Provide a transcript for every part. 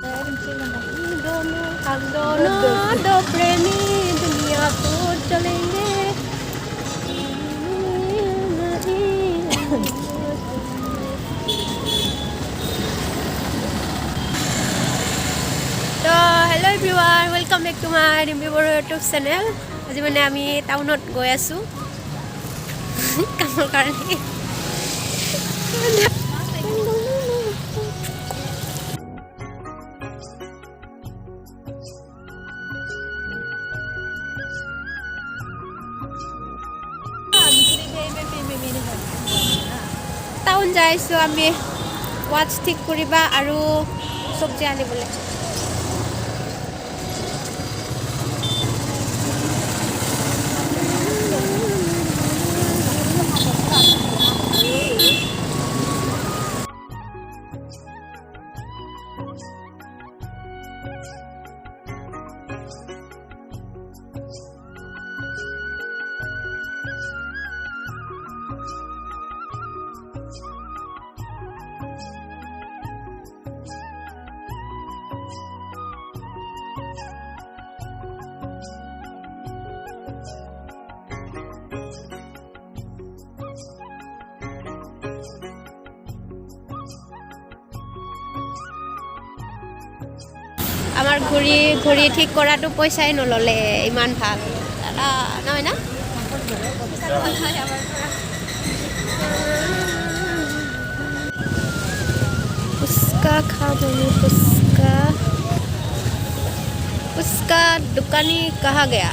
हम दोनों दो प्रेमी दुनिया को चलेंगे तो hello everyone welcome back to my Dimpi Boro YouTube channel आज मैंने आमी टाउनत गई आसो काমৰ কাৰণে টাউন যাইছো আমি ওয়াচ ঠিক কৰিবা আৰু সবজি আনিবলৈ আমাৰ ঘড়ি ঠিক কৰাটো পইচাই নললে ইমান ভাল দাদা নহয় না पुचका खाबोनी पुचका दुकानी कहाँ गया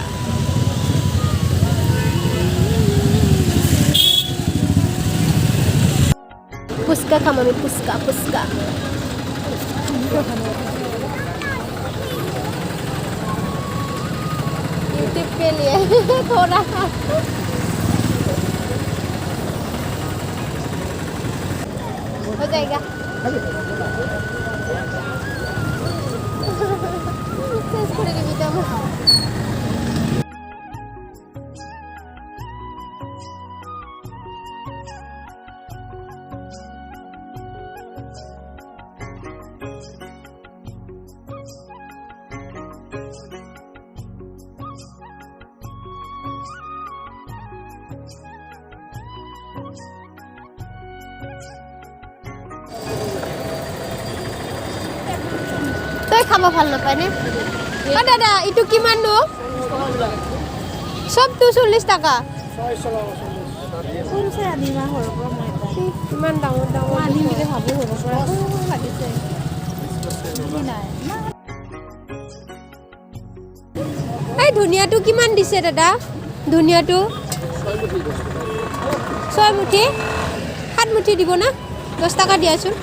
पुचका खाबोनी पुचका यूट्यूब के लिए थोड़ा हो जाएगा খাবা ভাল নাপায় নে ও দাদা ইটো কিমান নো সব 240 টাকা কোনছে আনিমা হৰৰ পৰা মই কিমান ডাঙৰ আনি মিলে ভাবো হৰৰ পৰা লাগিছে নাই এই ধুনিয়াটো কিমান দিছে দাদা ধুনিয়াটো 6 মুঠি 7 মুঠি দিব না 10 টাকা দিয়াছোন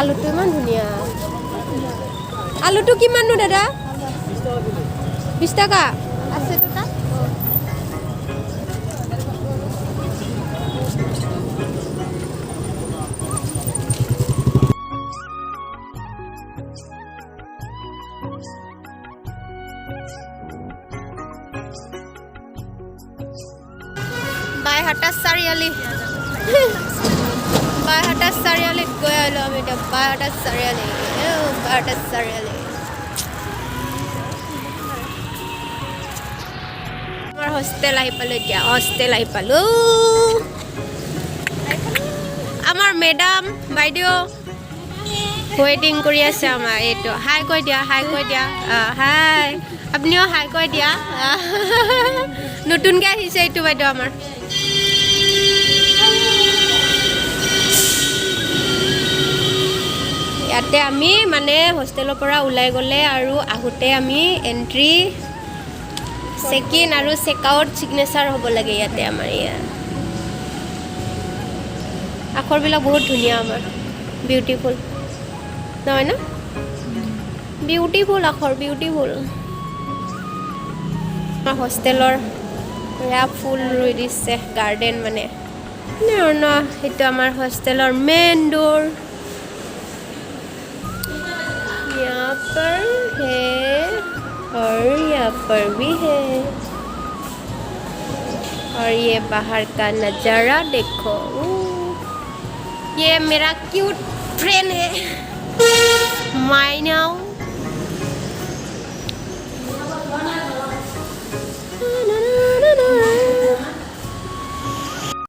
আলুটো ইমান ধুনিয়া আলুটো কিমান নো দাদা 20 টাকা আছে তো না বাইহাটা চাৰিআলি বাইহাটা চাৰিআলিত গৈ আহিলো আমি এতিয়া বাইহাটা চাৰিআলি আমাৰ হোষ্টেল আহি পালো এতিয়া আমাৰ মেডাম বাইদেউ ওয়েটিং কৰি আছে আমাৰ এইটো হাই কৈ দিয়া হাই আপুনিও হাই কৈ দিয়া নতুনকৈ আহিছে এইটো বাইদেউ আমাৰ ইয়াতে আমি মানে হোষ্টেলৰ পৰা ওলাই গ'লে আৰু আহোতে আমি এন্ট্ৰি চেক ইন আৰু চেক আউট সিগনেচাৰ হ'ব লাগে ইয়াতে আমাৰ আখৰবিলাক বহুত ধুনীয়া আমাৰ বিউটিফুল নহয় না বিউটিফুল আখৰ বিউটিফুল আমাৰ হোষ্টেলৰ ফুল ৰুই দিছে গাৰ্ডেন মানে সেইটো আমাৰ হোষ্টেলৰ মেইন ডোৰ पर है और यहाँ पर भी है और ये बाहर का नज़ारा देखो ये मेरा क्यूट फ्रेंड है माइनाऊ